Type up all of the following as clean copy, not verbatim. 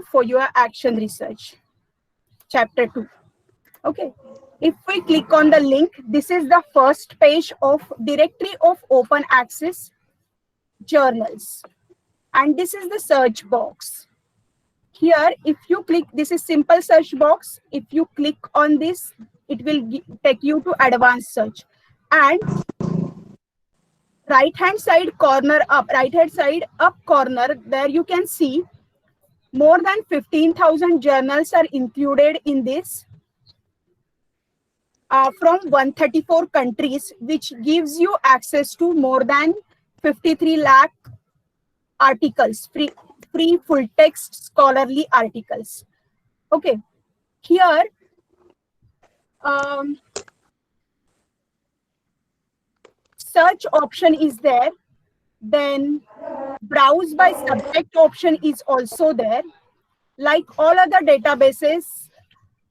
for your action research. Chapter 2. Okay. If we click on the link, this is the first page of directory of open access journals. And this is the search box. Here, if you click, this is simple search box. If you click on this, it will take you to advanced search. And right hand side up corner, there you can see more than 15,000 journals are included in this from 134 countries, which gives you access to more than 53 lakh articles, free full text scholarly articles. Okay, here search option is there, then browse by subject option is also there. Like all other databases,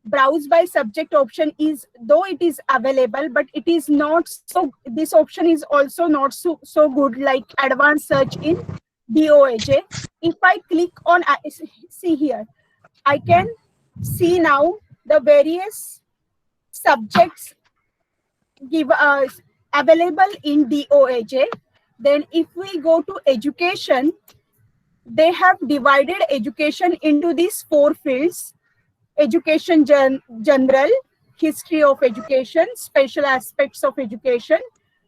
browse by subject option is, though it is available, but it is not so, this option is also not so good like advanced search in DOAJ. If I click on, see here, I can see now the various subjects available in DOAJ. Then if we go to education, they have divided education into these 4 fields: education general, history of education, special aspects of education,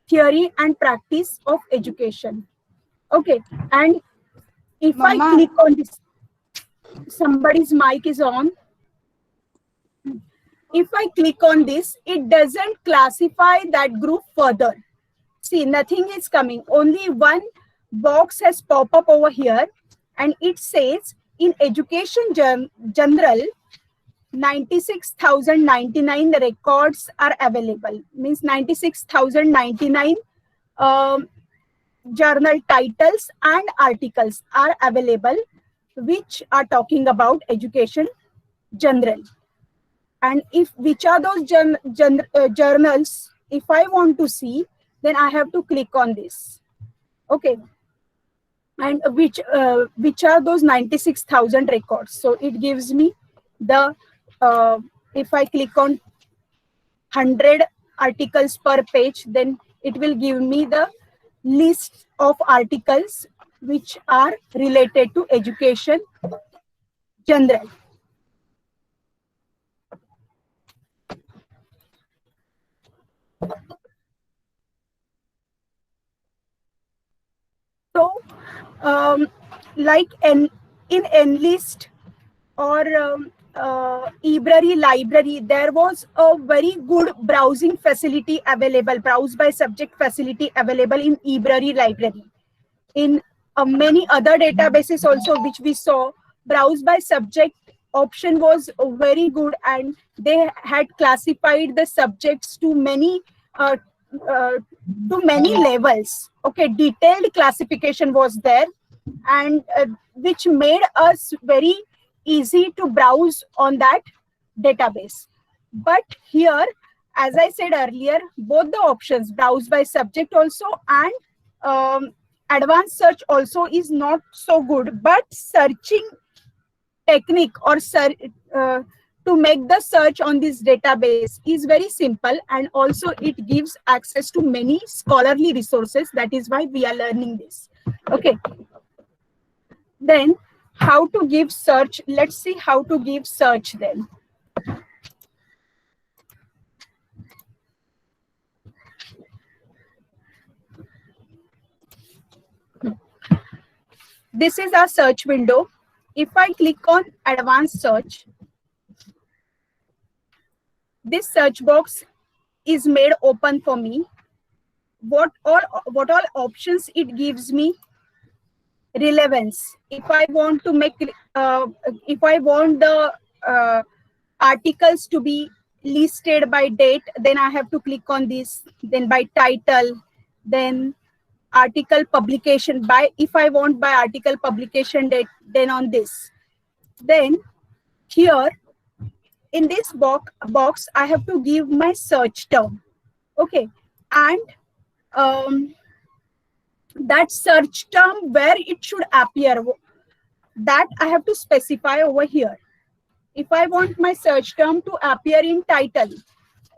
theory and practice of education. Okay, and if Mama. I click on this, somebody's mic is on. If I click on this, it doesn't classify that group further. See, nothing is coming. Only one box has popped up over here, and it says in education general, 96,099 records are available. Means 96,099 journal titles and articles are available, which are talking about education general. And if which are those journals, if I want to see, then I have to click on this. Okay. And which are those 96,000 records? So it gives me the, if I click on 100 articles per page, then it will give me the list of articles which are related to education general. So, like in Enlist or eBrary library, there was a very good browsing facility available, browse by subject facility available in eBrary library. In many other databases also, which we saw, browse by subject option was very good, and they had classified the subjects to many levels. Okay, detailed classification was there, and which made us very easy to browse on that database. But here, as I said earlier, both the options, browse by subject also and advanced search also, is not so good. But searching technique or to make the search on this database is very simple, and also it gives access to many scholarly resources. That is why we are learning this. Okay. Then how to give search? Let's see how to give search then. This is our search window. If I click on advanced search, this search box is made open for me. What all options it gives me? Relevance. If I want to make, if I want the articles to be listed by date, then I have to click on this. Then by title, then article publication by, if I want by article publication date, then on this. Then here in this box, I have to give my search term. Okay, and that search term, where it should appear. that I have to specify over here. If I want my search term to appear in title,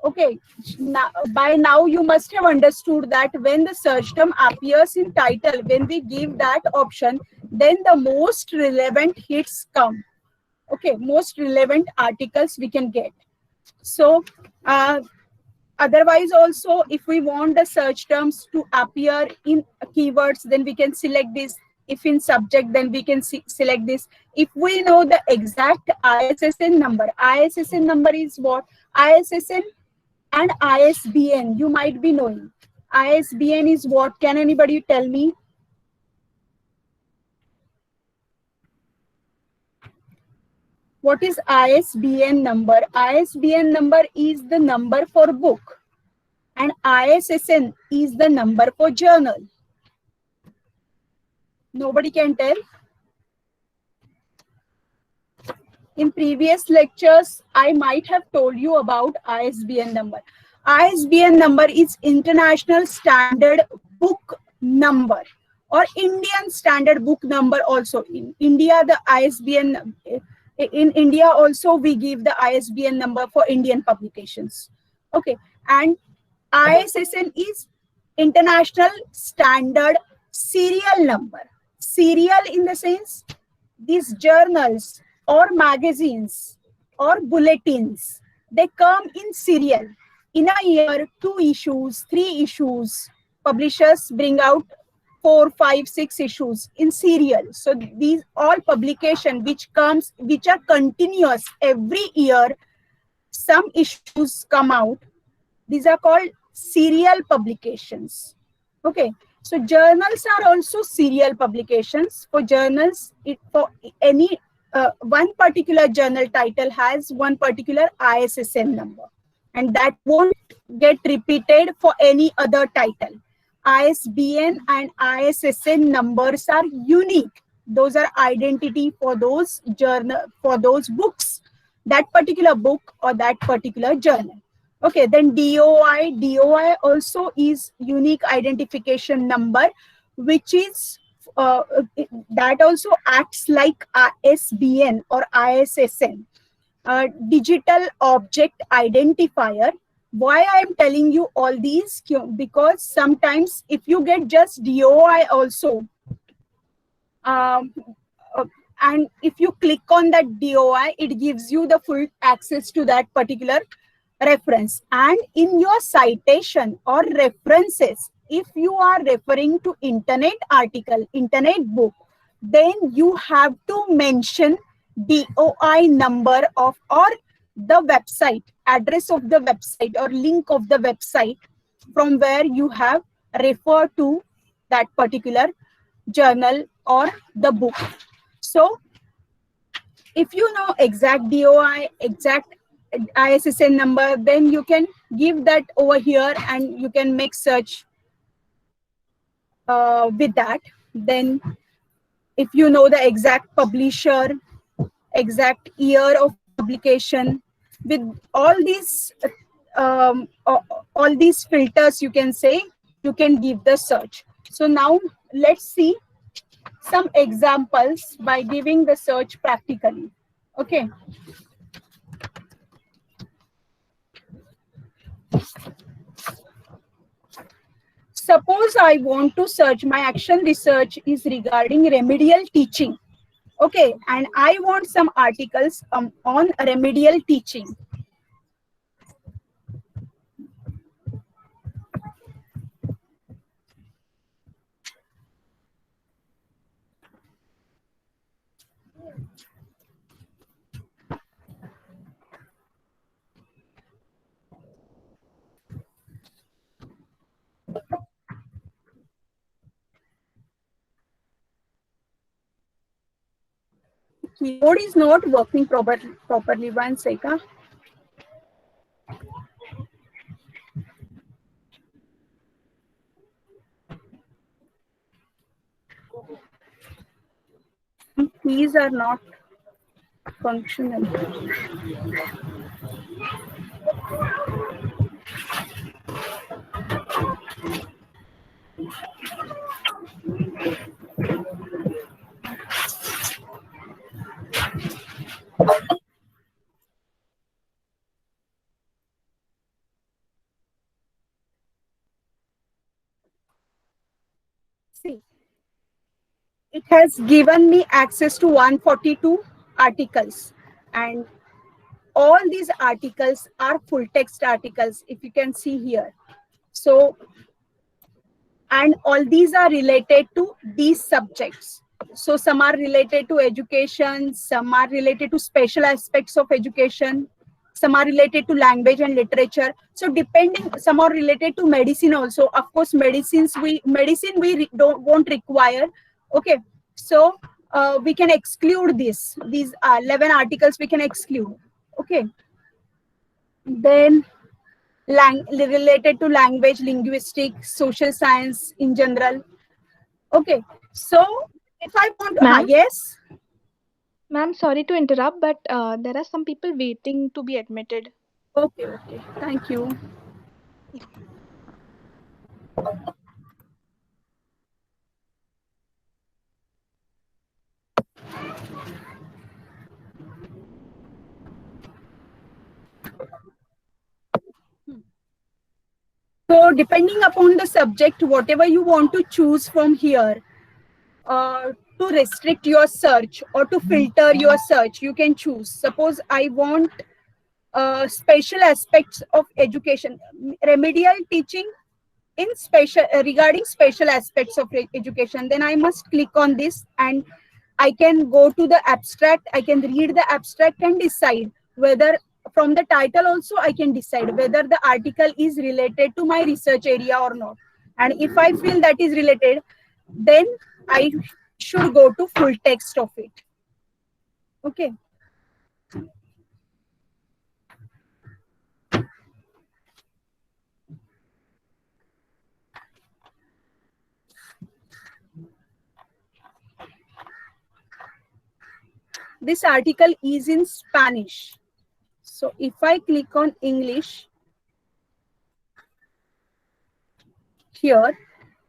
okay, now, by now you must have understood that when the search term appears in title, when we give that option, then the most relevant hits come. Okay, most relevant articles we can get. So otherwise also, if we want the search terms to appear in keywords, then we can select this. If in subject, then we can select this. If we know the exact ISSN number, ISSN number is what? ISSN and ISBN, you might be knowing. ISBN is what? Can anybody tell me? What is ISBN number? ISBN number is the number for book, and ISSN is the number for journal. Nobody can tell? In previous lectures, I might have told you about ISBN number. ISBN number is International Standard Book Number, or Indian Standard Book Number also. In India, the ISBN, in India also we give the ISBN number for Indian publications. Okay, and ISSN is International Standard Serial Number. Serial in the sense, these journals or magazines or bulletins, they come in serial. In a year, 2 issues, 3 issues, publishers bring out 4, 5, 6 issues in serial. So these all publication which are continuous every year, some issues come out. These are called serial publications. Okay, so journals are also serial publications. For journals, for any one particular journal title has one particular ISSN number, and that won't get repeated for any other title. ISBN and ISSN numbers are unique. Those are identity for those journal, for those books, that particular book or that particular journal. Okay, then DOI. DOI also is unique identification number, which is that also acts like ISBN or ISSN, digital object identifier. Why I am telling you all these? Because sometimes if you get just DOI also, and if you click on that DOI, it gives you the full access to that particular reference. And in your citation or references, if you are referring to internet article, internet book, then you have to mention DOI number of, or the website, address of the website or link of the website from where you have referred to that particular journal or the book. So if you know exact DOI, exact ISSN number, then you can give that over here and you can make search with that. Then if you know the exact publisher, exact year of publication, with all these filters, you can say, you can give the search. So now let's see some examples by giving the search practically. Okay. Suppose I want to search, my action research is regarding remedial teaching. Okay, and I want some articles on remedial teaching. Keyboard is not working properly. 1 second. Keys are not functional. has given me access to 142 articles, and all these articles are full text articles, if you can see here. So, and all these are related to these subjects. So some are related to education, some are related to special aspects of education, some are related to language and literature. So depending, some are related to medicine also. Of course, medicine we won't require. Okay, so we can exclude these 11 articles we can exclude. Okay, then related to language, linguistics, social science in general. Okay, so if I want, Ma'am, yes. ma'am, sorry to interrupt, but there are some people waiting to be admitted. Okay, okay. Thank you. So depending upon the subject, whatever you want to choose from here, to restrict your search or to filter your search, you can choose. Suppose I want special aspects of education, remedial teaching in special regarding special aspects of education, then I must click on this and I can go to the abstract. I can read the abstract and decide whether, from the title also I can decide whether the article is related to my research area or not. And if I feel that is related, then I should go to full text of it. Okay. This article is in Spanish. So if I click on English here,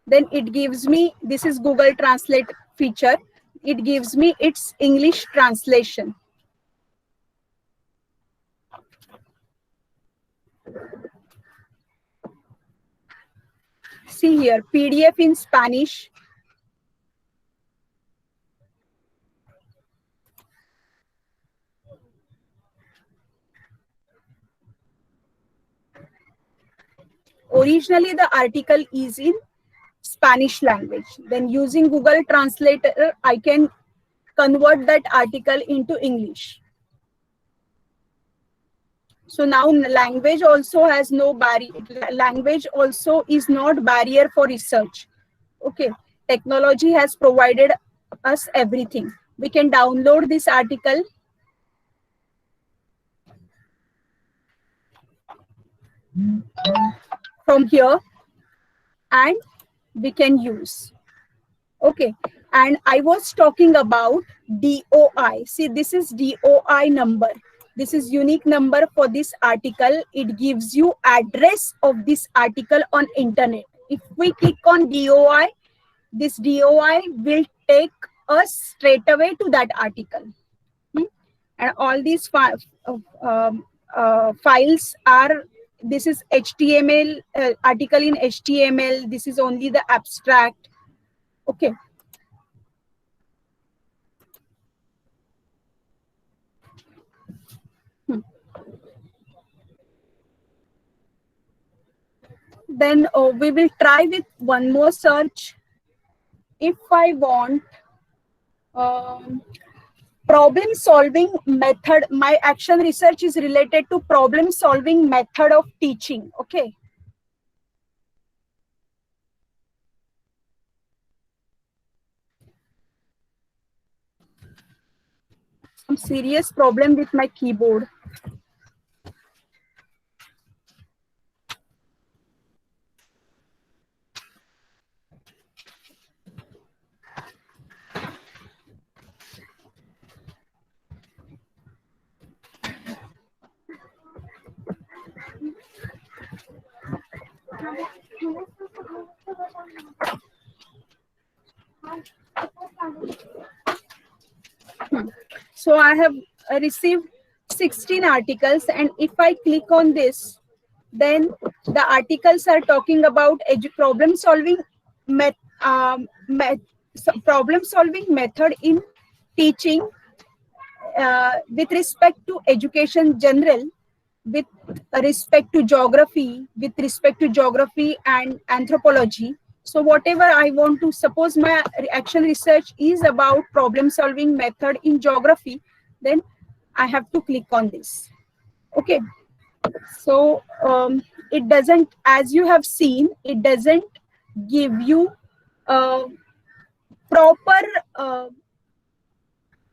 then it gives me, this is Google Translate feature. It gives me its English translation. See here, PDF in Spanish. Originally, the article is in Spanish language. Then using Google Translator, I can convert that article into English. So now language also has no barrier. Language also is not barrier for research. Okay, technology has provided us everything. We can download this article from here and we can use. Okay, and I was talking about DOI. See, this is DOI number. This is unique number for this article. It gives you address of this article on internet. If we click on DOI, this DOI will take us straight away to that article. And all these files are, this is HTML, article in HTML. This is only the abstract. Okay. Then we will try with one more search. If I want problem solving method, my action research is related to problem solving method of teaching. Okay. Some serious problem with my keyboard. So I have received 16 articles, and if I click on this, then the articles are talking about problem solving problem solving method in teaching with respect to education general, with respect to geography, and anthropology. So whatever I want to, suppose my action research is about problem solving method in geography, then I have to click on this. Okay. So it doesn't, as you have seen, it doesn't give you proper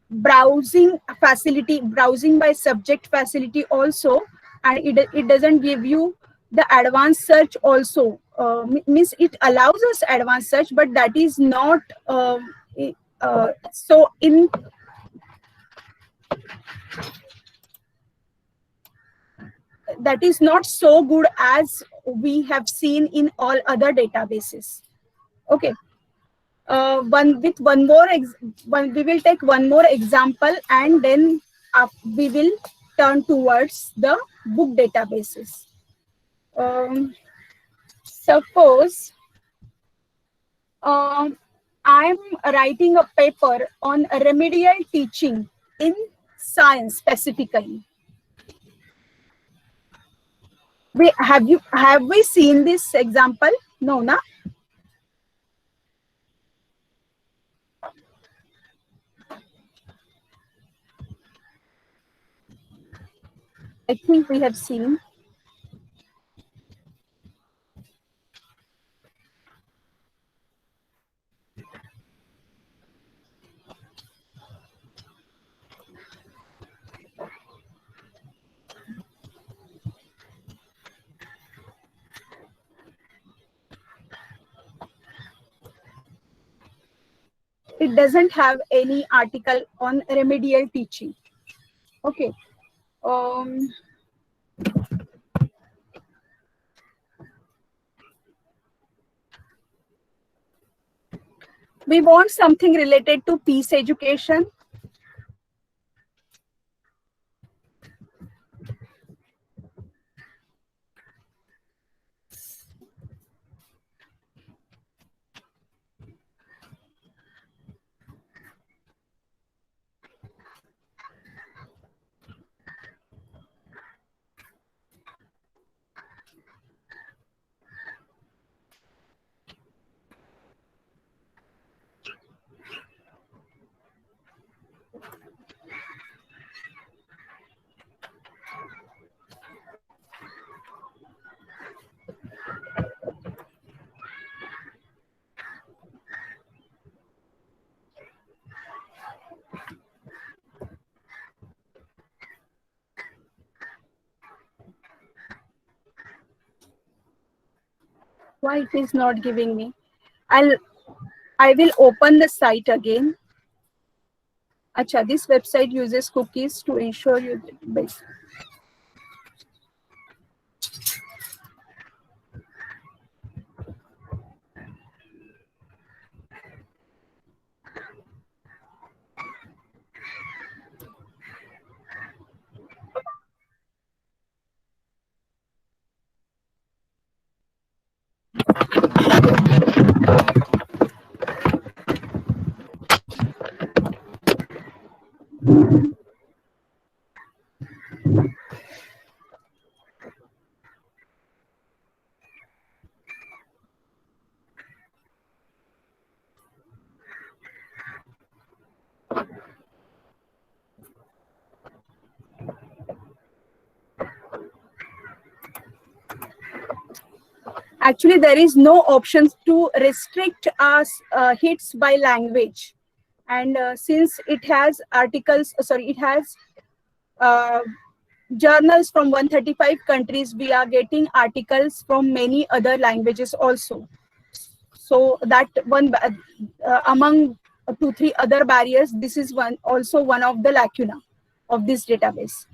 browsing facility, browsing by subject facility also, and it doesn't give you the advanced search also. Means it allows us advanced search, but that is not so in that is not so good as we have seen in all other databases. Okay. We will take one more example, and then we will turn towards the book databases. Suppose I'm writing a paper on remedial teaching in science specifically. Have we seen this example? No, na? I think we have seen. It doesn't have any article on remedial teaching. Okay. We want something related to peace education. Why it is not giving me? I will open the site again. Acha, this website uses cookies to ensure you base. Actually, there is no option to restrict us hits by language, and since it has articles, it has uh, journals from 135 countries, we are getting articles from many other languages also. So that one among 2-3 other barriers, this is also one of the lacuna of this database.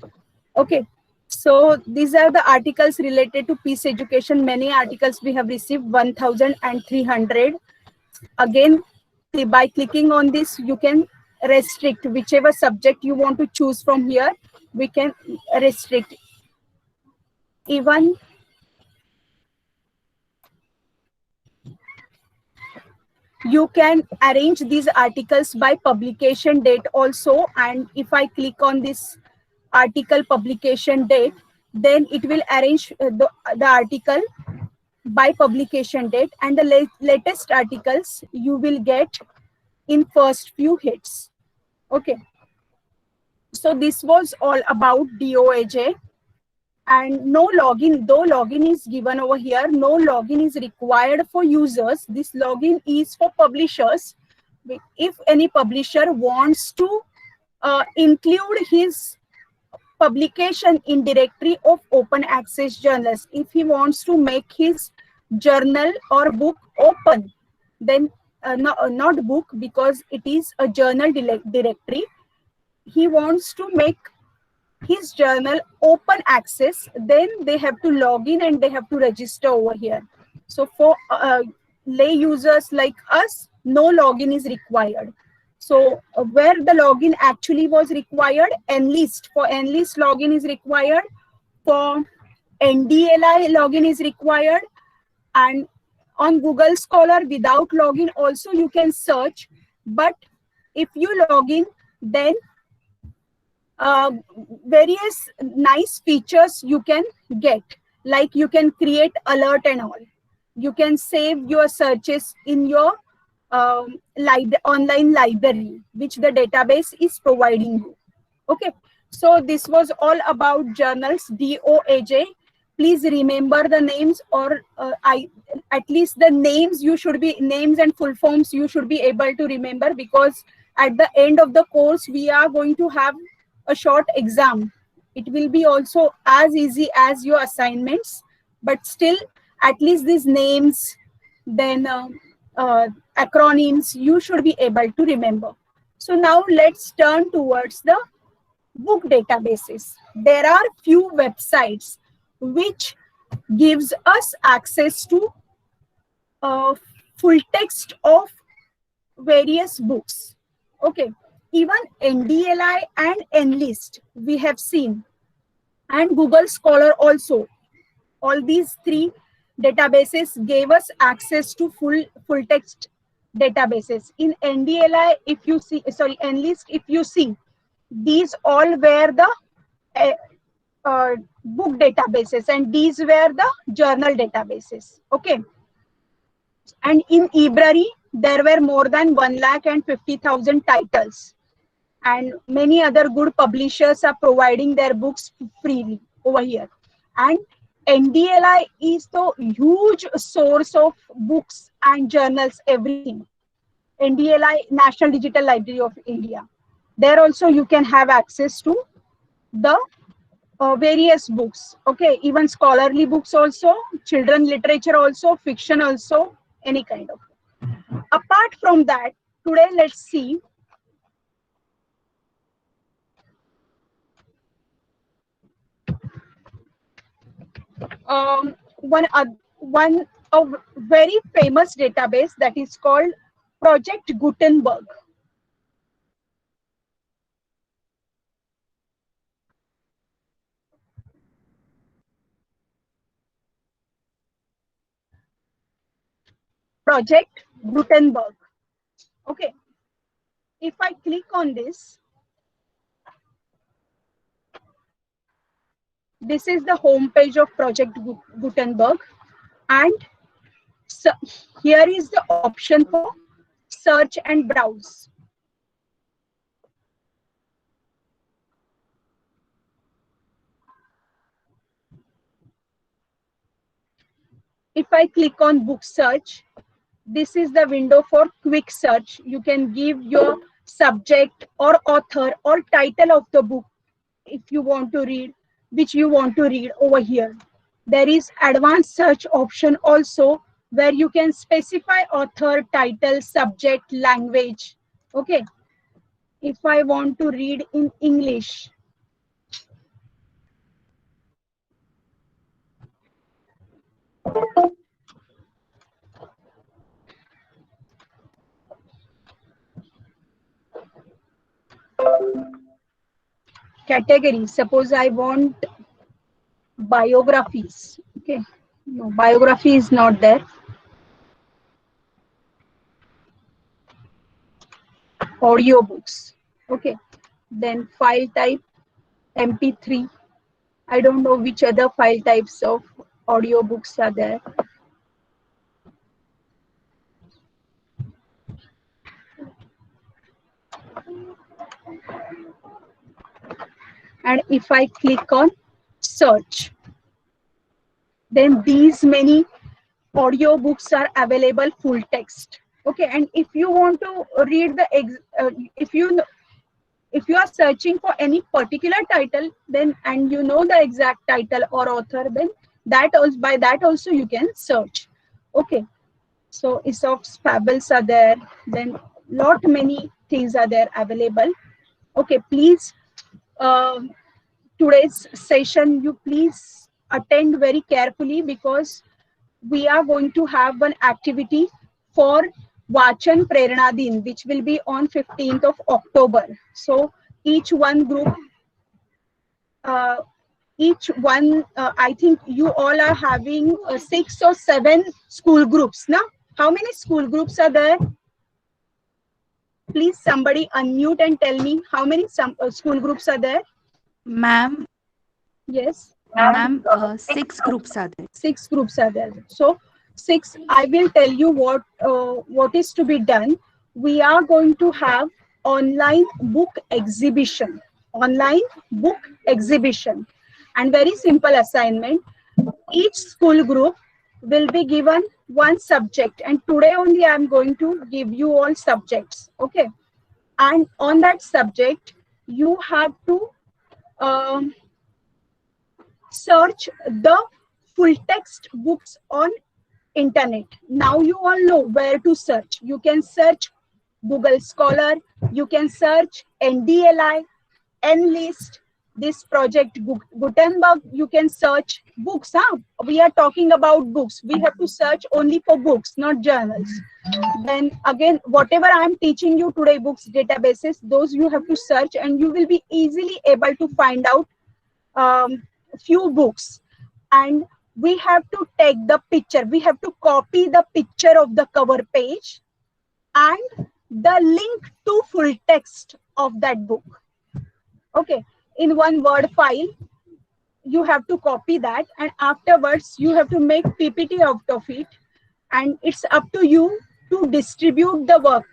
Okay. So these are the articles related to peace education. Many articles we have received, 1,300. Again, by clicking on this, you can restrict whichever subject you want to choose from here. We can restrict. Even You can arrange these articles by publication date also. And if I click on this article publication date, then it will arrange the article by publication date, and the latest articles you will get in first few hits. Okay. So this was all about DOAJ. And no login, though login is given over here, no login is required for users. This login is for publishers. If any publisher wants to include his publication in directory of open access journals, if he wants to make his journal or book open, then not book, because it is a journal directory, he wants to make his journal open access, then they have to log in and they have to register over here. So for lay users like us, no login is required. So where the login actually was required, Enlist, for Enlist login is required, for NDLI login is required, and on Google Scholar without login also you can search. But if you log in, then various nice features you can get, like you can create alert and all. You can save your searches in your online library, which the database is providing you. Okay, so this was all about journals, DOAJ. Please remember the names, or at least the names you should be, names and full forms you should be able to remember, because at the end of the course we are going to have a short exam. It will be also as easy as your assignments, but still at least these names, then acronyms you should be able to remember. So now let's turn towards the book databases. There are few websites which gives us access to full text of various books. Okay, even NDLI and Enlist we have seen, and Google Scholar also. All these three databases gave us access to full text databases. In NDLI, if you see, sorry, Enlist, if you see, these all were the book databases, and these were the journal databases. Okay. And in eBrary, there were more than 150,000 titles, and many other good publishers are providing their books freely over here. And NDLI is the huge source of books and journals, everything. NDLI, National Digital Library of India. There also you can have access to the various books. Okay, even scholarly books also, children literature also, fiction also, any kind of. Apart from that, today let's see one a very famous database that is called Project Gutenberg. Project Gutenberg. Okay, if I click on this, this is the home page of Project Gutenberg, and so here is the option for search and browse. If I click on book search, this is the window for quick search. You can give your subject or author or title of the book if you want to read, which you want to read over here. There is advanced search option also, where you can specify author, title, subject, language. Okay. If I want to read in English, category, suppose I want biographies. Okay, no, biography is not there. audiobooks. Okay, then file type MP3. I don't know which other file types of audiobooks are there. And if I click on search, then these many audiobooks are available full text. Okay, and if you want to read the if you are searching for any particular title, then and you know the exact title or author, then that also, by that also you can search. Okay, so Aesop's fables are there, then lot many things are there available. Okay, please, today's session you please attend very carefully, because we are going to have one activity for Vachan Prerna Din, which will be on 15th of October. So each one group, I think you all are having 6 or 7 school groups. Now, how many school groups are there? Please, somebody unmute and tell me how many school groups are there. Ma'am, Yes. ma'am, 6 groups are there. 6 groups are there. So 6, I will tell you what is to be done. We are going to have online book exhibition. Online book exhibition. And very simple assignment. Each school group will be given one subject. And today only I am going to give you all subjects. Okay. And on that subject, you have to search the full text books on internet. Now you all know where to search. You can search Google Scholar, you can search NDLI, Enlist, this project Gutenberg, you can search books. We are talking about books. We have to search only for books, not journals. Then again, whatever I am teaching you today, books, databases, those you have to search, and you will be easily able to find out few books. And we have to take the picture. We have to copy the picture of the cover page and the link to full text of that book. Okay, in one Word file, you have to copy that, and afterwards you have to make PPT out of it, and it's up to you to distribute the work.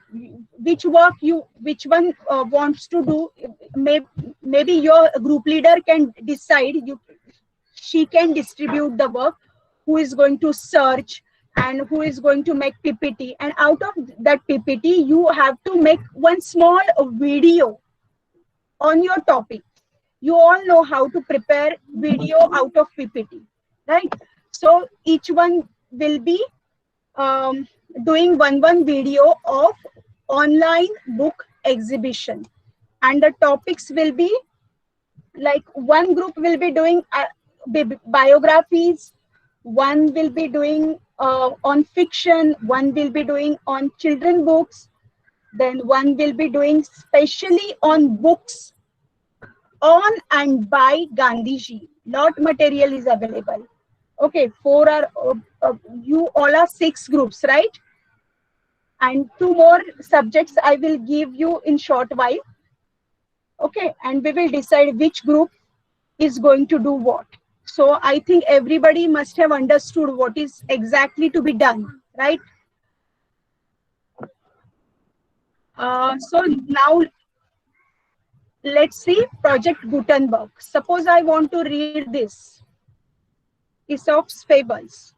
Which one wants to do. Maybe your group leader can decide. She can distribute the work, who is going to search and who is going to make PPT. And out of that PPT, you have to make one small video on your topic. You all know how to prepare video out of PPT, right? So each one will be doing one video of online book exhibition. And the topics will be like, one group will be doing biographies, one will be doing on fiction, one will be doing on children books, then one will be doing specially on books on and by Gandhiji. Lot material is available. Okay, you all are 6 groups, right? And 2 more subjects I will give you in short while. Okay, and we will decide which group is going to do what. So I think everybody must have understood what is exactly to be done, right? So now let's see Project Gutenberg. Suppose I want to read this, Aesop's Fables.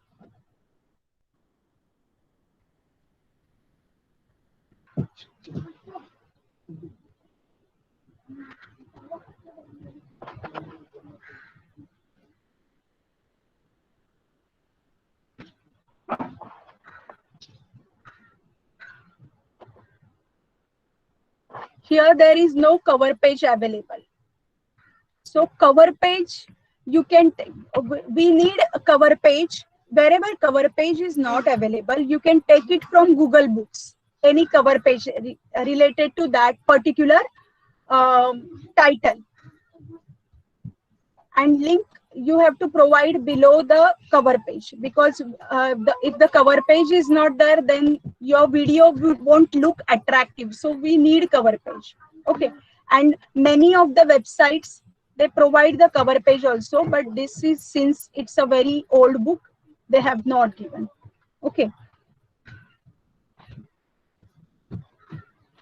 Here there is no cover page available. So cover page, you can, we need a cover page. Wherever cover page is not available, you can take it from Google Books. Any cover page related to that particular title. And link you have to provide below the cover page, because if the cover page is not there, then your video won't look attractive. So we need cover page. Okay, and many of the websites, they provide the cover page also, but this is, since it's a very old book, they have not given. Okay,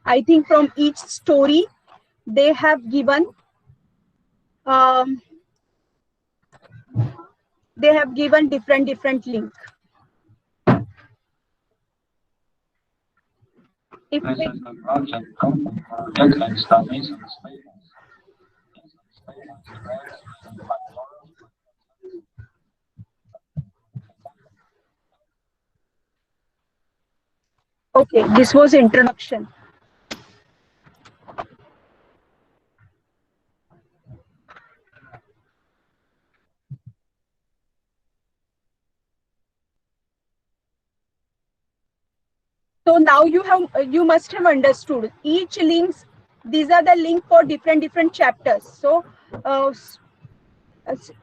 I think from each story they have given different link. If This we, is the project content for deadline studies and statements. okay, this was introduction. So now you must have understood each links. These are the link for different chapters. So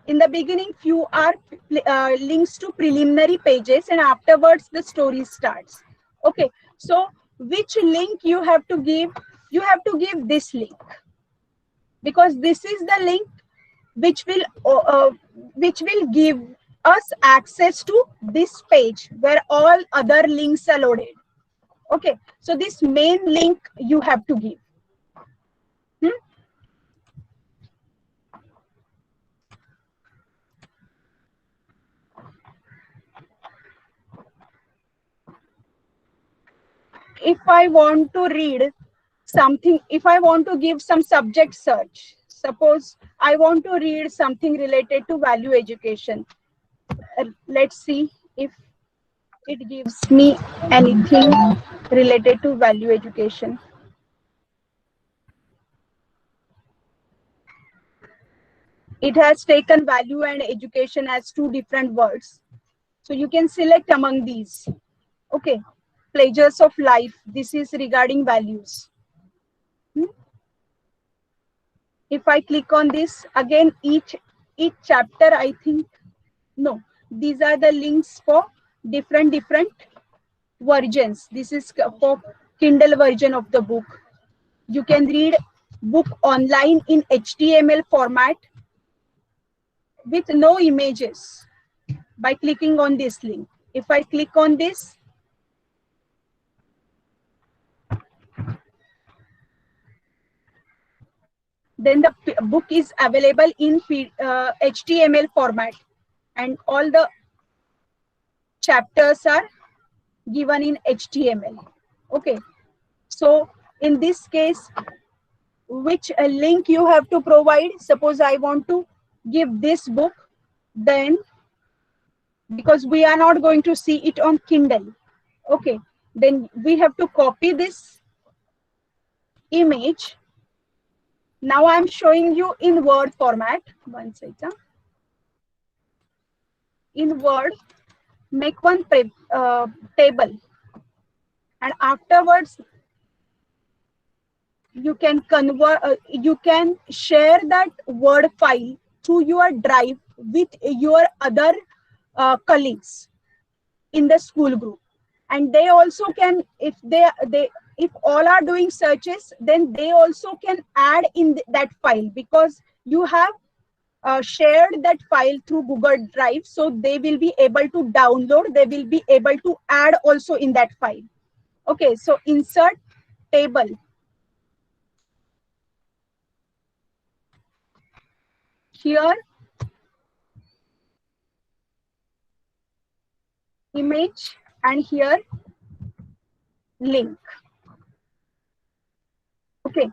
in the beginning, few are links to preliminary pages, and afterwards the story starts. Okay, so which link you have to give? You have to give this link, because this is the link which will give us access to this page where all other links are loaded. Okay, so this main link you have to give. If I want to read something, if I want to give some subject search, suppose I want to read something related to value education. Let's see if it gives me anything related to value education. It has taken value and education as two different words. So you can select among these. Okay, pleasures of life. This is regarding values. If I click on this, again, each chapter, I think, no, these are the links for different versions. This is for Kindle version of the book. You can read book online in HTML format with no images by clicking on this link. If I click on this, then the book is available in HTML format, and all the chapters are given in HTML. Okay, so in this case, which link you have to provide? Suppose I want to give this book, then because we are not going to see it on Kindle, okay, then we have to copy this image. Now I'm showing you in Word format. One second. In Word, make one table, and afterwards you can convert. You can share that Word file to your drive with your other colleagues in the school group, and they also can, if if all are doing searches, then they also can add in that file, because you have shared that file through Google Drive, so they will be able to download, they will be able to add also in that file. Okay, so insert table. Here, image, and here, link. Okay,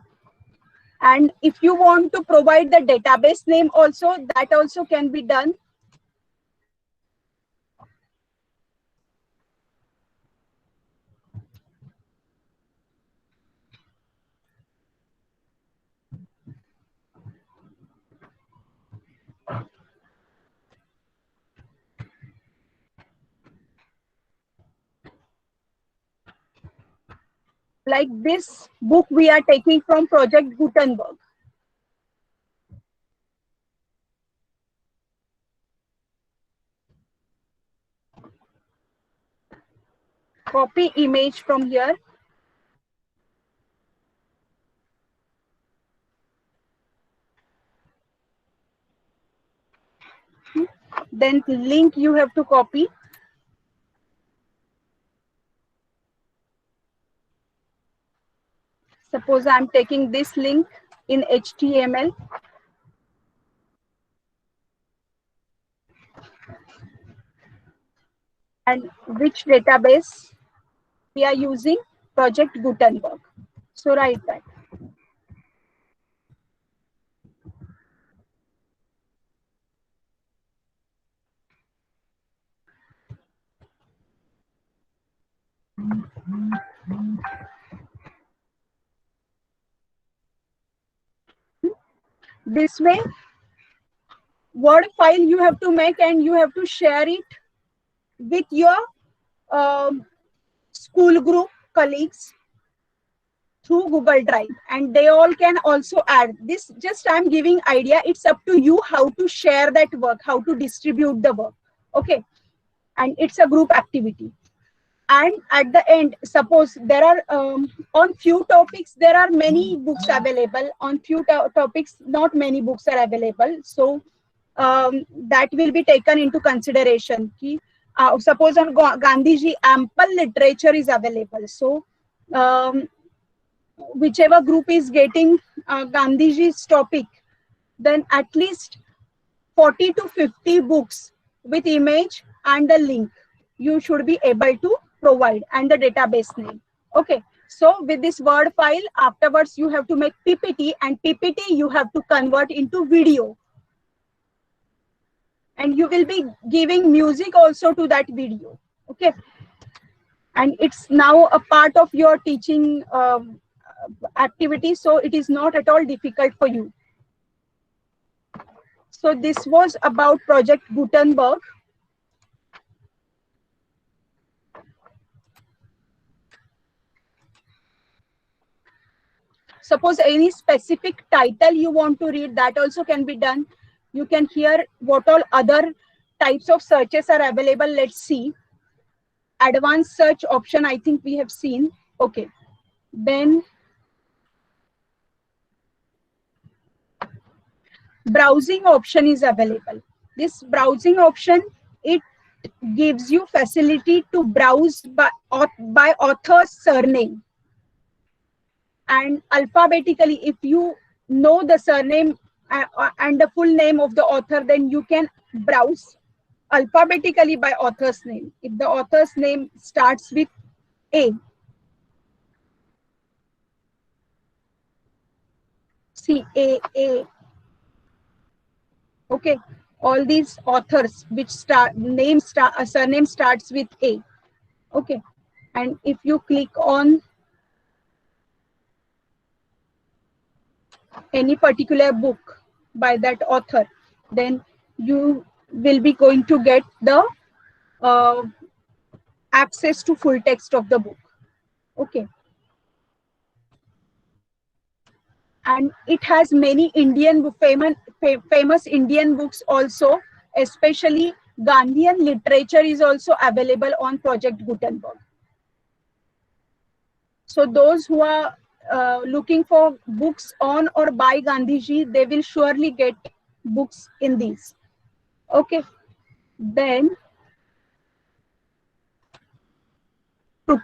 and if you want to provide the database name also, that also can be done. Like this book we are taking from Project Gutenberg. copy image from here. Then link you have to copy. Suppose I'm taking this link in HTML. And which database we are using? Project Gutenberg. So write that. This way, Word file you have to make and you have to share it with your school group colleagues through Google Drive, and they all can also add this. Just I'm giving idea. It's up to you how to share that work, how to distribute the work. Okay, and it's a group activity. And at the end, suppose there are on few topics there are many books available. On few topics, not many books are available. So that will be taken into consideration. Suppose on Gandhiji, ample literature is available. So whichever group is getting Gandhiji's topic, then at least 40 to 50 books with image and the link you should be able to provide, and the database name. Okay, so with this Word file, afterwards you have to make PPT, and PPT you have to convert into video. And you will be giving music also to that video. Okay, and it's now a part of your teaching activity, so it is not at all difficult for you. So this was about Project Gutenberg. Suppose any specific title you want to read, that also can be done. You can hear what all other types of searches are available. Let's see. Advanced search option, I think we have seen. Okay. Then browsing option is available. This browsing option, it gives you facility to browse by author's surname. And alphabetically, if you know the surname and the full name of the author, then you can browse alphabetically by author's name. If the author's name starts with A, C A A. Okay, all these authors which surname starts with A. Okay, and if you click on any particular book by that author, then you will be going to get the access to full text of the book. Okay, and it has many famous Indian books also, especially Gandhian literature is also available on Project Gutenberg. So those who are looking for books on or by Gandhiji, they will surely get books in these. Okay, then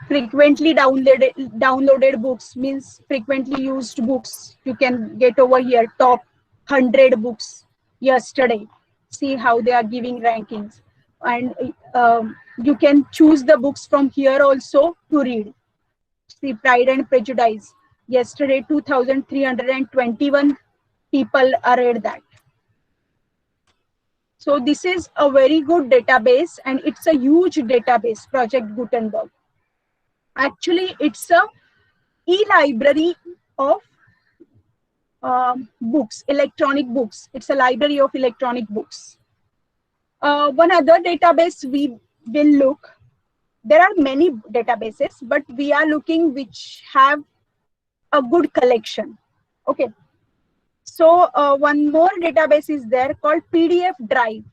frequently downloaded books means frequently used books. You can get over here, top 100 books yesterday. See how they are giving rankings, and you can choose the books from here also to read. See, Pride and Prejudice. Yesterday, 2,321 people read that. So this is a very good database, and it's a huge database, Project Gutenberg. Actually, it's a e-library of books, electronic books. It's a library of electronic books. One other database we will look. There are many databases, but we are looking which have a good collection. Okay. So one more database is there called PDF Drive.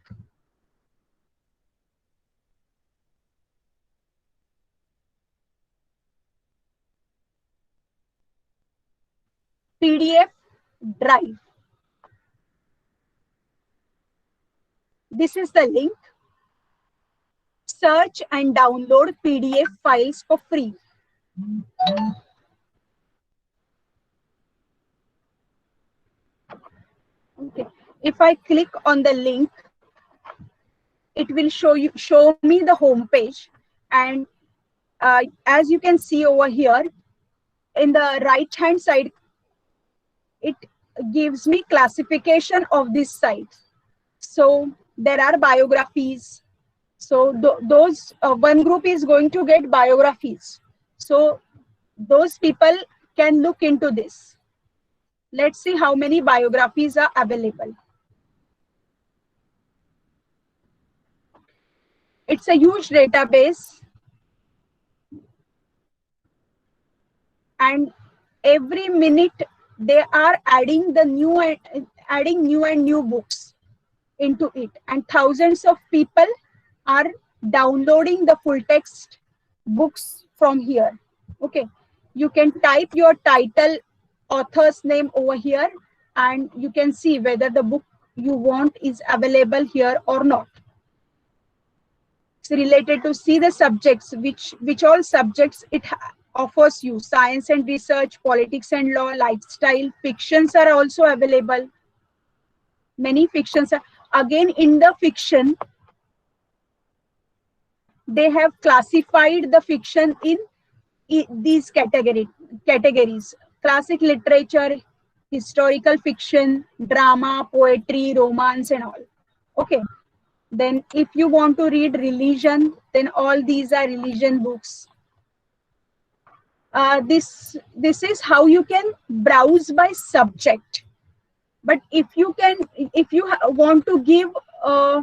PDF drive. This is the link. Search and download PDF files for free. Okay. If I click on the link, it will show me the home page, and as you can see over here, in the right hand side, it gives me classification of this site. So there are biographies. So those one group is going to get biographies. So those people can look into this. Let's see how many biographies are available. It's a huge database, and every minute they are adding new and new books into it, and thousands of people are downloading the full text books from here. Okay, you can type your title, author's name over here, and you can see whether the book you want is available here or not. It's related to see the subjects, which all subjects it offers you: science and research, politics and law, lifestyle. Fictions are also available. Many fictions are, again, in the fiction, they have classified the fiction in these categories: classic literature, historical fiction, drama, poetry, romance, and all. Okay. Then if you want to read religion, then all these are religion books. This is how you can browse by subject. But if you want to give a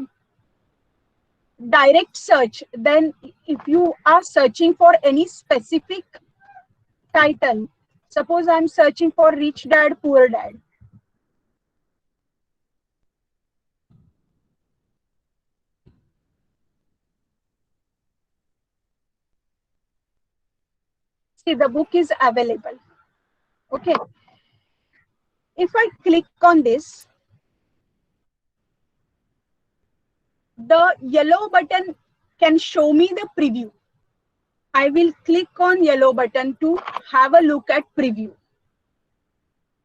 direct search, then if you are searching for any specific title, suppose I'm searching for Rich Dad, Poor Dad. See, the book is available. Okay. If I click on this, the yellow button can show me the preview. I will click on yellow button to have a look at preview.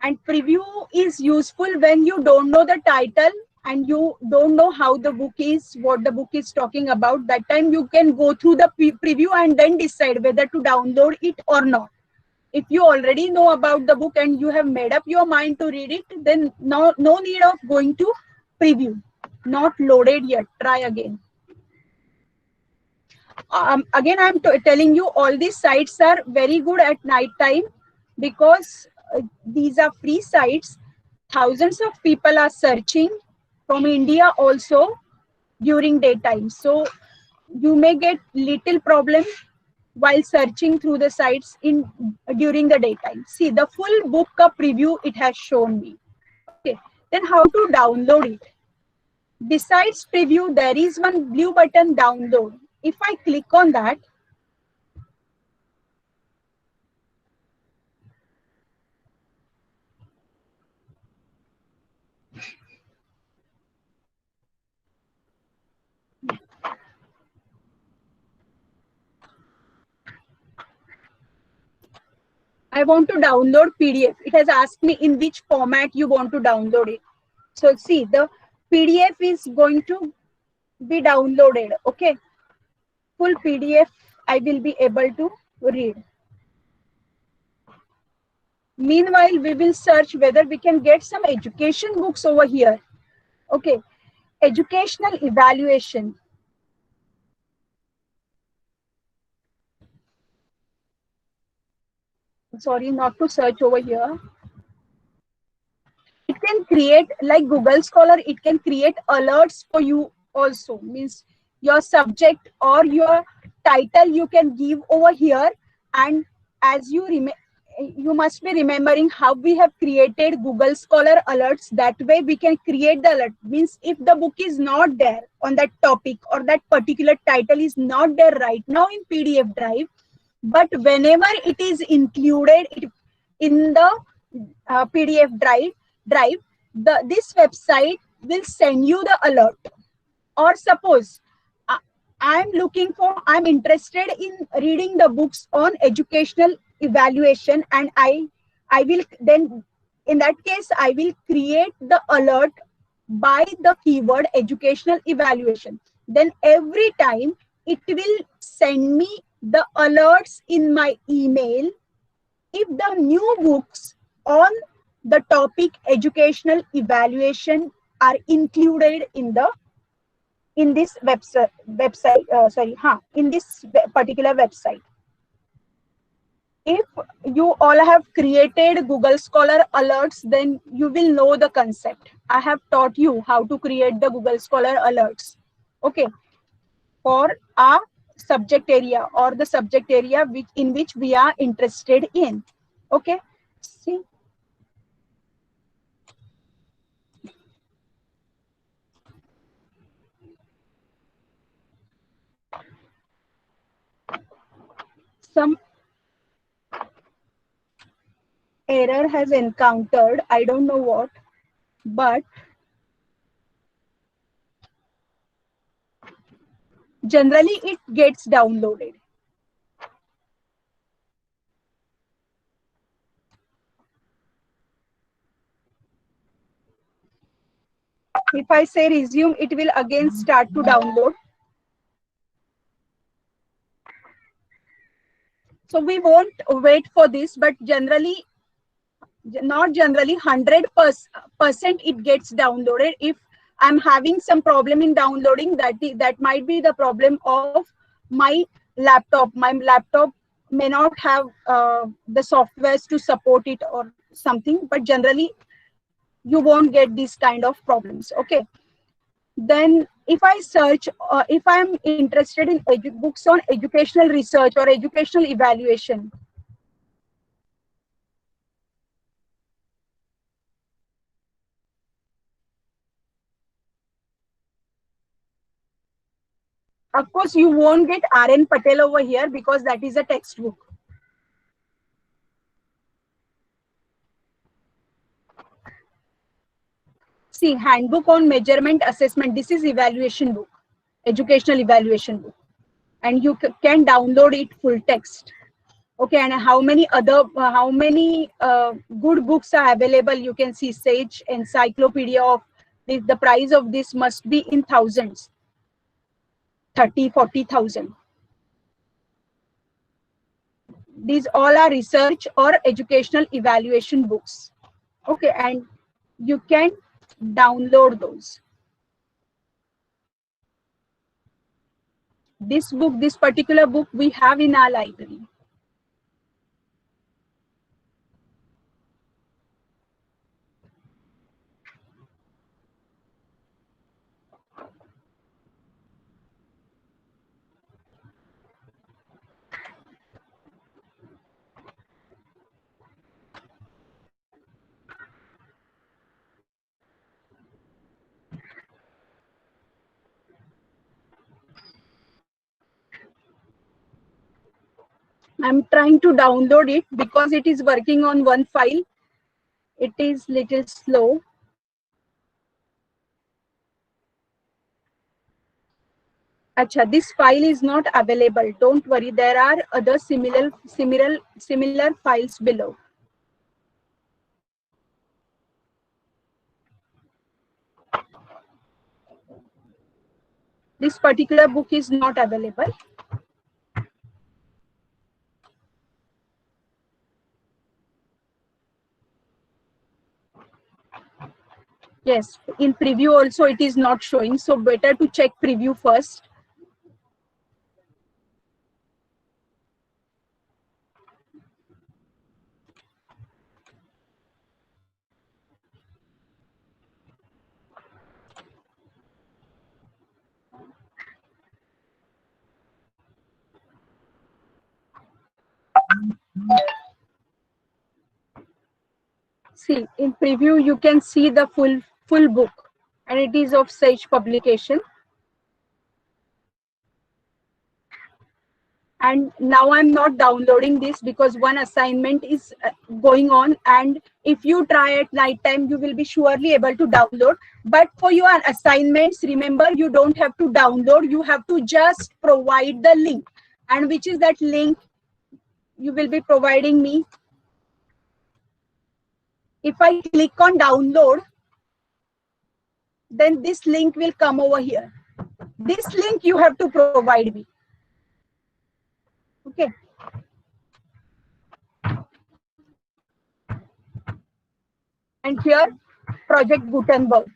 And preview is useful when you don't know the title and you don't know how the book is, what the book is talking about. That time you can go through the preview and then decide whether to download it or not. If you already know about the book and you have made up your mind to read it, then no need of going to preview. Not loaded yet. Try again. Again, I'm telling you, all these sites are very good at night time because these are free sites. Thousands of people are searching from India also during daytime. So you may get little problem while searching through the sites during the daytime. See, the full book preview it has shown me. Okay, then how to download it? Besides preview, there is one blue button, download. If I click on that, I want to download PDF. It has asked me in which format you want to download it. So see, the PDF is going to be downloaded. Okay, full PDF I will be able to read. Meanwhile, we will search whether we can get some education books over here. Okay, educational evaluation. Sorry, not to search over here. It can create, like Google Scholar, it can create alerts for you also. Means your subject or your title you can give over here, and as you must be remembering how we have created Google Scholar alerts. That way we can create the alert. Means if the book is not there on that topic or that particular title is not there right now in PDF drive, but whenever it is included in the PDF drive, this website will send you the alert. Or suppose I'm interested in reading the books on educational evaluation, and I will then, in that case, I will create the alert by the keyword educational evaluation. Then every time it will send me the alerts in my email if the new books on the topic educational evaluation are included in this in this particular website. If you all have created Google Scholar alerts, then you will know the concept. I have taught you how to create the Google Scholar alerts, okay, for a subject area or the subject area in which we are interested in. Okay, see. Some error has encountered, I don't know what, but generally it gets downloaded. If I say resume, it will again start to download. So we won't wait for this, but generally, not generally, 100% it gets downloaded. If I'm having some problem in downloading, that might be the problem of my laptop. My laptop may not have the softwares to support it or something, but generally you won't get these kind of problems. Okay. Then if I search, if I'm interested in books on educational research or educational evaluation, of course you won't get R.N. Patel over here because that is a textbook. See, handbook on measurement assessment. This is evaluation book, educational evaluation book, and you can download it full text. Okay, and how many other good books are available? You can see Sage Encyclopedia of this. The price of this must be in thousands, 30,000-40,000. These all are research or educational evaluation books. Okay, and you can download those. This book, this particular book we have in our library. I'm trying to download it because it is working on one file. It is little slow. Acha, this file is not available. Don't worry, there are other similar files below. This particular book is not available. Yes, in preview also it is not showing, so better to check preview first. See, in preview you can see the full book, and it is of Sage publication. And now I'm not downloading this because one assignment is going on, and if you try at night time you will be surely able to download. But for your assignments, remember, you don't have to download, you have to just provide the link. And which is that link you will be providing me? If I click on download, then this link will come over here. This link you have to provide me. Okay. And here, Project Gutenberg.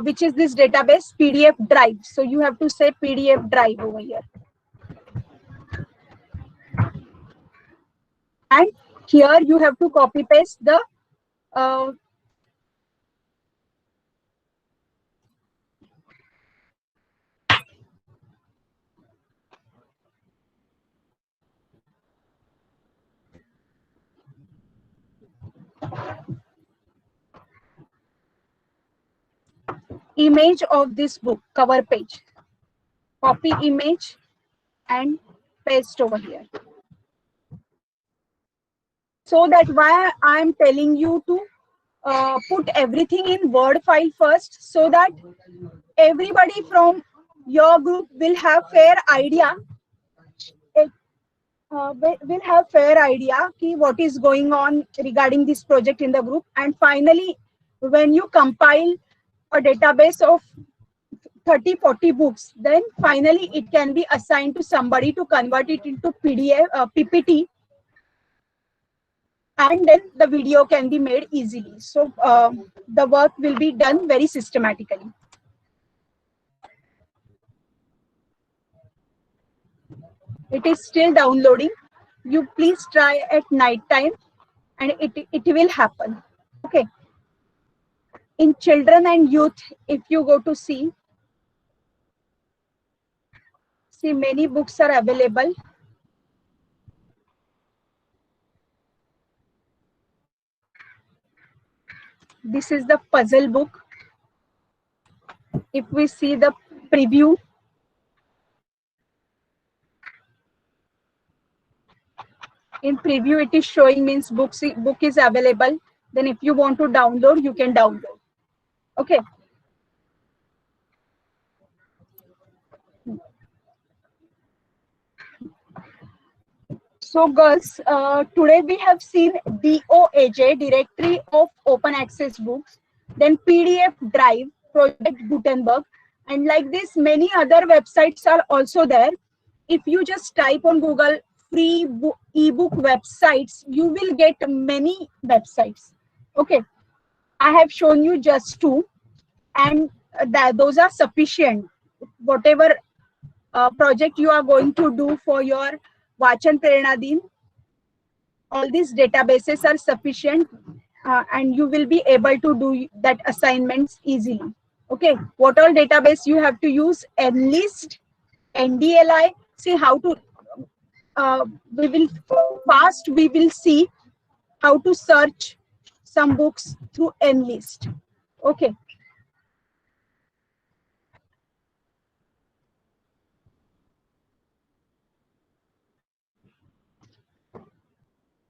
Which is this database? PDF drive. So you have to say PDF drive over here. And here you have to copy paste the image of this book, cover page. Copy image and paste over here. So that why I am telling you to put everything in Word file first, so that everybody from your group will have fair idea. Will have fair idea ki what is going on regarding this project in the group. And finally, when you compile a database of 30-40 books, then finally it can be assigned to somebody to convert it into PDF, PPT, and then the video can be made easily. So the work will be done very systematically. It is still downloading. You please try at night time and it will happen. Okay. In children and youth, if you go to see many books are available. This is the puzzle book. If we see the preview, in preview it is showing means book is available. Then if you want to download, you can download. Okay. So girls, today we have seen DOAJ, Directory of Open Access Books, then PDF Drive, Project Gutenberg, and like this many other websites are also there. If you just type on Google free ebook websites, you will get many websites. Okay, I have shown you just two, and those are sufficient. Whatever project you are going to do for your Vachan Prerna Din, all these databases are sufficient, and you will be able to do that assignments easily. Okay, what all database you have to use? Enlist, NDLI. See how to. We will see how to search some books through Enlist. Okay.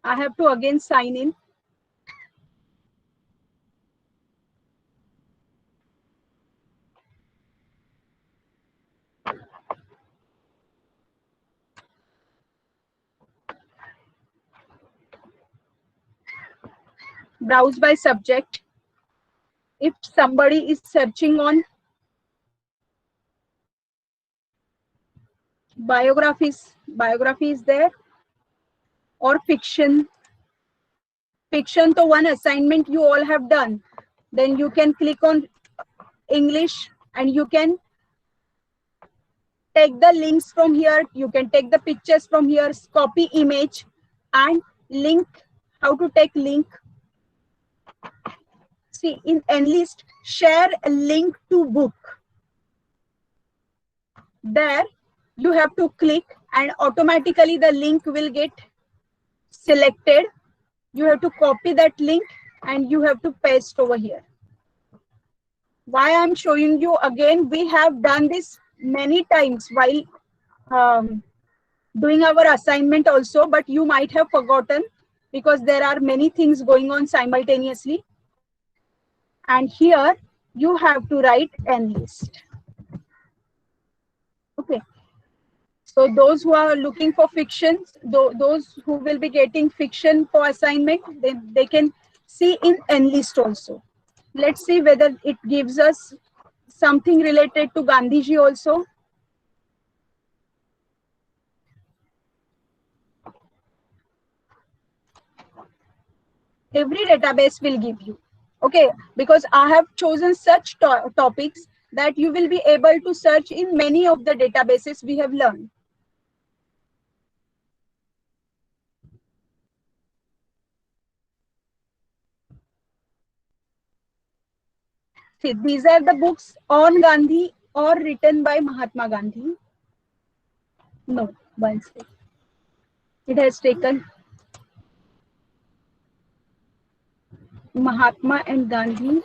I have to again sign in. Browse by subject. If somebody is searching on biographies, biography is there, or fiction. Fiction, so one assignment you all have done. Then you can click on English and you can take the links from here. You can take the pictures from here, copy image and link. How to take link? See, in Enlist, share a link to book. There you have to click and automatically the link will get selected. You have to copy that link and you have to paste over here. Why I'm showing you again, we have done this many times while doing our assignment also, but you might have forgotten because there are many things going on simultaneously. And here you have to write enlist. Okay. So those who are looking for fiction, those who will be getting fiction for assignment, they can see in enlist also. Let's see whether it gives us something related to Gandhiji also. Every database will give you. Okay, because I have chosen such topics that you will be able to search in many of the databases we have learned. See, these are the books on Gandhi or written by Mahatma Gandhi. No, one second. It has taken Mahatma and Gandhi.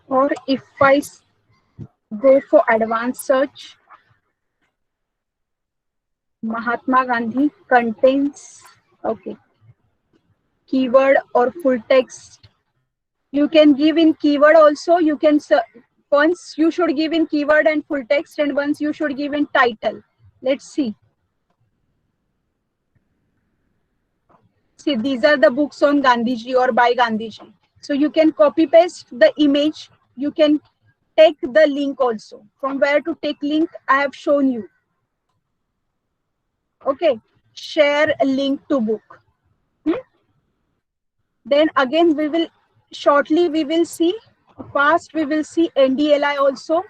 Or if I go for advanced search, Mahatma Gandhi contains, okay, keyword or full text. You can give in keyword also. You can, once you should give in keyword and full text, and once you should give in title. Let's see. See, these are the books on Gandhiji or by Gandhiji. So you can copy paste the image. You can take the link also. From where to take link, I have shown you. Okay, share a link to book. Then again, we will shortly, we will see, fast we will see NDLI also.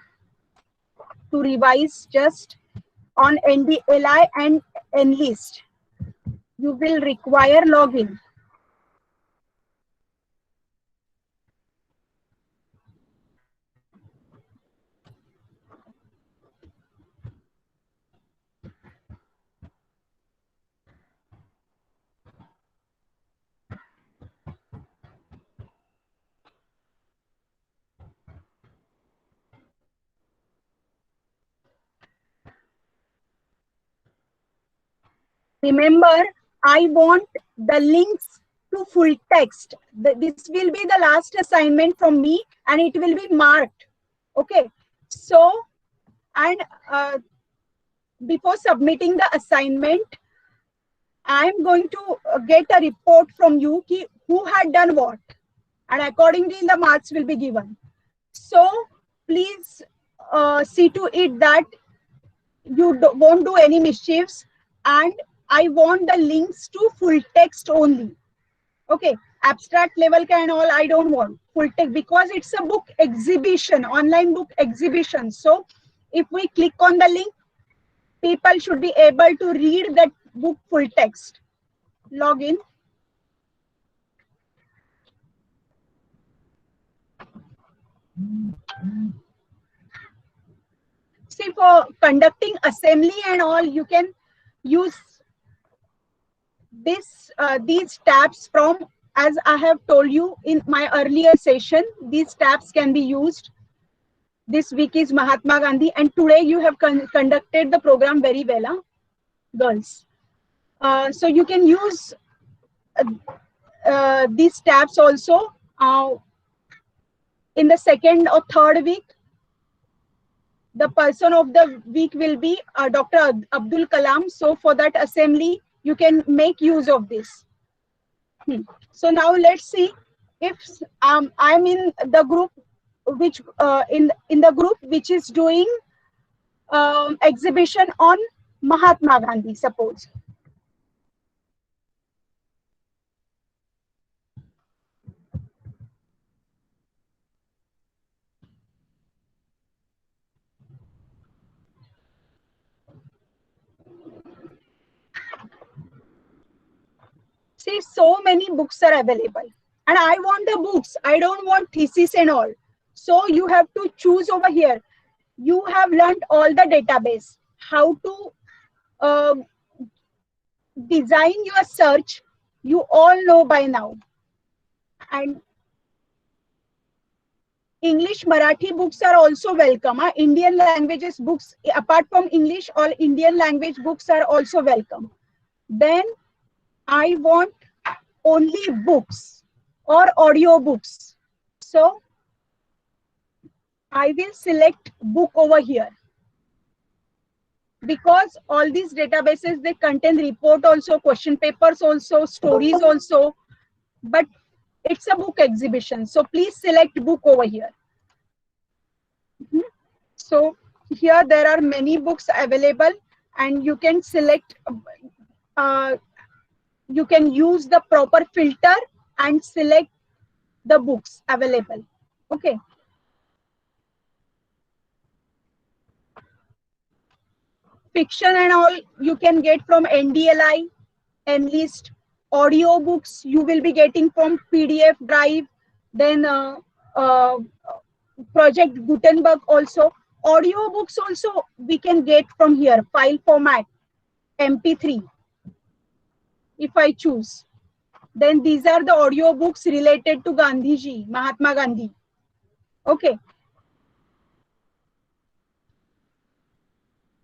To revise just on NDLI and enlist, you will require login. Remember, I want the links to full text. This will be the last assignment from me and it will be marked. Okay. So, and before submitting the assignment, I am going to get a report from you who had done what. And accordingly, the marks will be given. So, please see to it that you won't do any mischiefs, and I want the links to full text only. Okay, abstract level and all I don't want. Full text, because it's a book exhibition, online book exhibition. So if we click on the link, people should be able to read that book full text. Login. See, for conducting assembly and all, you can use these tabs from, as I have told you in my earlier session, these tabs can be used. This week is Mahatma Gandhi, and today you have conducted the program very well, huh? Girls. So you can use these tabs also in the second or third week. The person of the week will be Dr. Abdul Kalam. So for that assembly, you can make use of this. So now let's see if I'm in the group which in the group which is doing exhibition on Mahatma Gandhi, suppose. See, so many books are available and I want the books. I don't want thesis and all. So you have to choose over here. You have learned all the database, how to design your search you all know by now. And English, Marathi books are also welcome. Indian languages books, apart from English, all Indian language books are also welcome. Then I want only books or audio books. So I will select book over here. Because all these databases, they contain report also, question papers also, stories also, but it's a book exhibition. So please select book over here. So here there are many books available and you can select, you can use the proper filter and select the books available. Okay. Fiction and all you can get from NDLI, Enlist. Audio books you will be getting from PDF Drive, then Project Gutenberg also. Audio books also we can get from here, file format, MP3, if I choose. Then these are the audio books related to Gandhiji, Mahatma Gandhi. Okay.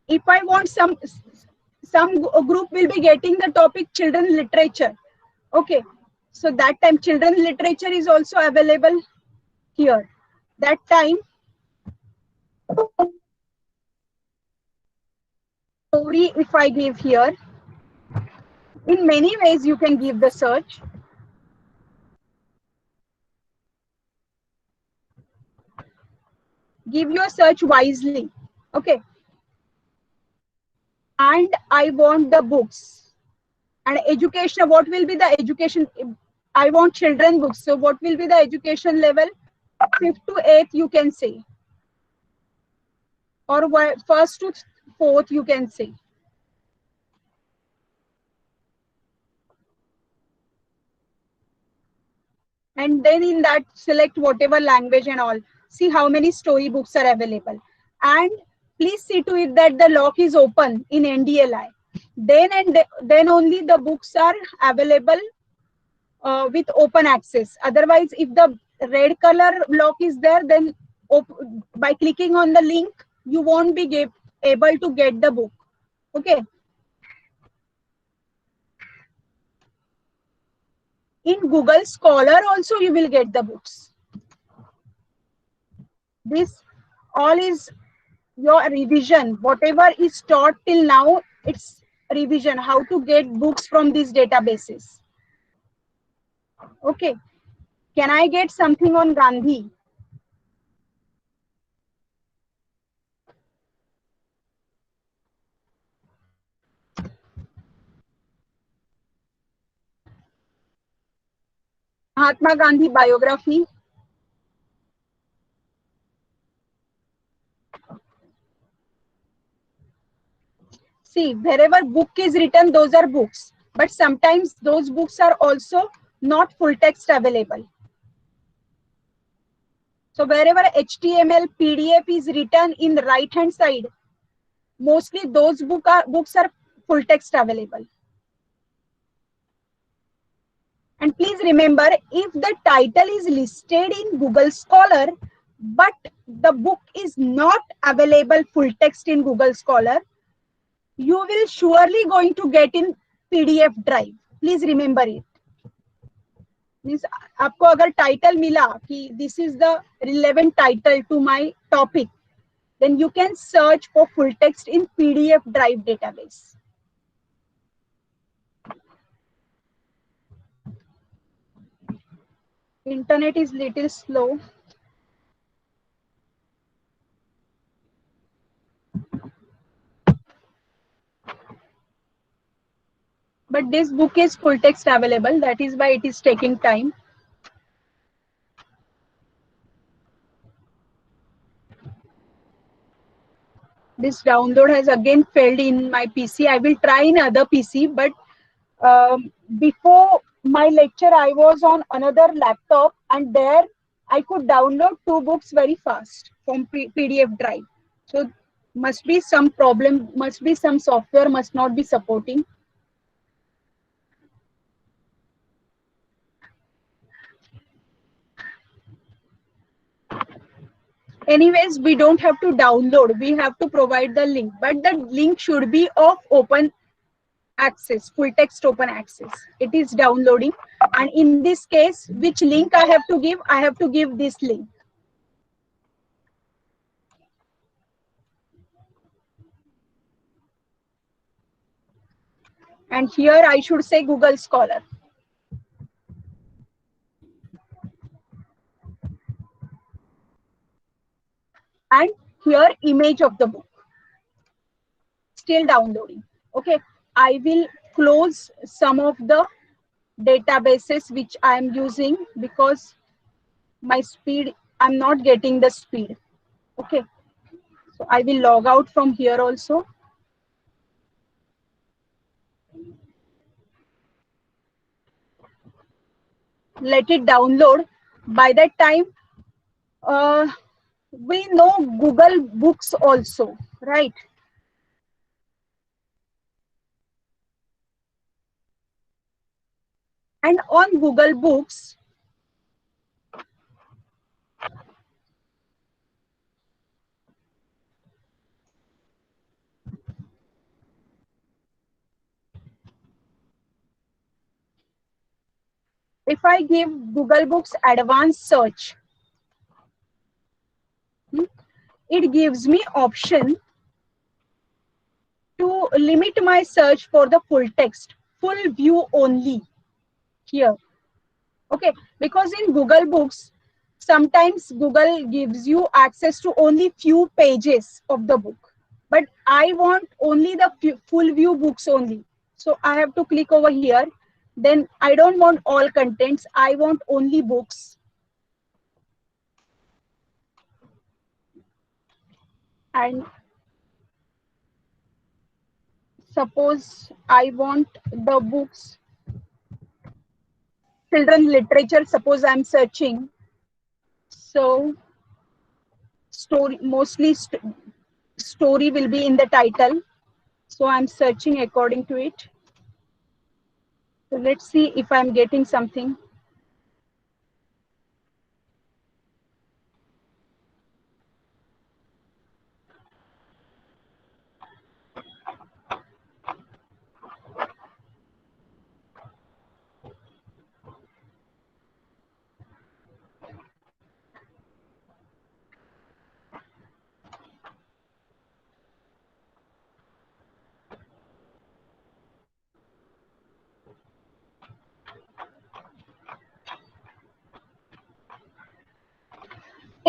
If I want some group will be getting the topic children literature. Okay. So that time children literature is also available here. That time story, if I give here, in many ways you can give the search. Give your search wisely. Okay. And I want the books and education. What will be the education? I want children books. So what will be the education level? 5th to 8th you can say, or 1st to 4th you can say. And then in that select whatever language and all. See how many story books are available. And please see to it that the lock is open in NDLI. Then only the books are available with open access. Otherwise, if the red color lock is there, then by clicking on the link, you won't be able to get the book. Okay. In Google Scholar also you will get the books. This all is your revision. Whatever is taught till now, it's revision, how to get books from these databases. Okay. Can I get something on Gandhi? Mahatma Gandhi biography. See, wherever book is written, those are books. But sometimes those books are also not full text available. So wherever HTML, PDF is written in the right hand side, mostly those books are full text available. And please remember, if the title is listed in Google Scholar, but the book is not available full text in Google Scholar, you will surely going to get in PDF drive. Please remember it. Means आपको अगर title मिला कि this is the relevant title to my topic, then you can search for full text in PDF drive database. Internet is little slow. But this book is full text available. That is why it is taking time. This download has again failed in my PC. I will try in other PC, but before my lecture, I was on another laptop and there I could download 2 books very fast from PDF drive. So must be some problem, must be some software must not be supporting. Anyways, we don't have to download, we have to provide the link, but the link should be of open access, full text open access. It is downloading, and in this case, which link I have to give? I have to give this link. And here I should say Google Scholar. And here image of the book. Still downloading. Okay, I will close some of the databases which I am using because my speed, I'm not getting the speed. Okay, so I will log out from here also. Let it download. By that time, we know Google Books also, right? And on Google Books, if I give Google Books advanced search, it gives me option to limit my search for the full text, full view only here. Okay, because in Google Books, sometimes Google gives you access to only few pages of the book, but I want only the full view books only. So I have to click over here. Then I don't want all contents. I want only books. And suppose I want the books, children literature, suppose I'm searching. So story, mostly story will be in the title. So I'm searching according to it. So let's see if I'm getting something.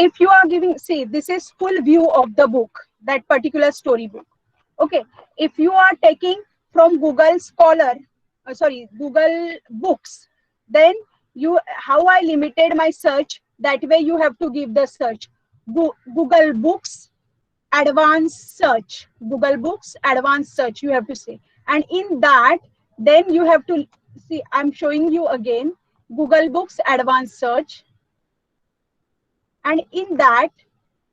If you are giving, see, this is full view of the book, that particular story book. Okay, if you are taking from Google Scholar, Google Books, then how I limited my search, that way you have to give the search. Google Books, advanced search. Google Books, advanced search, you have to say. And in that, then you have to, see, I'm showing you again, Google Books, advanced search. And in that,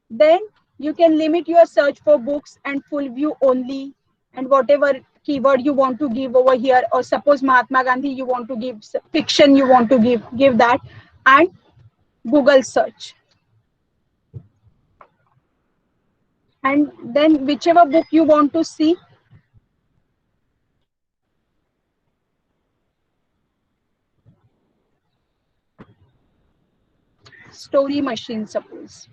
then you can limit your search for books and full view only, and whatever keyword you want to give over here, or suppose Mahatma Gandhi you want to give, fiction you want to give that, and Google search. And then whichever book you want to see, story machine suppose.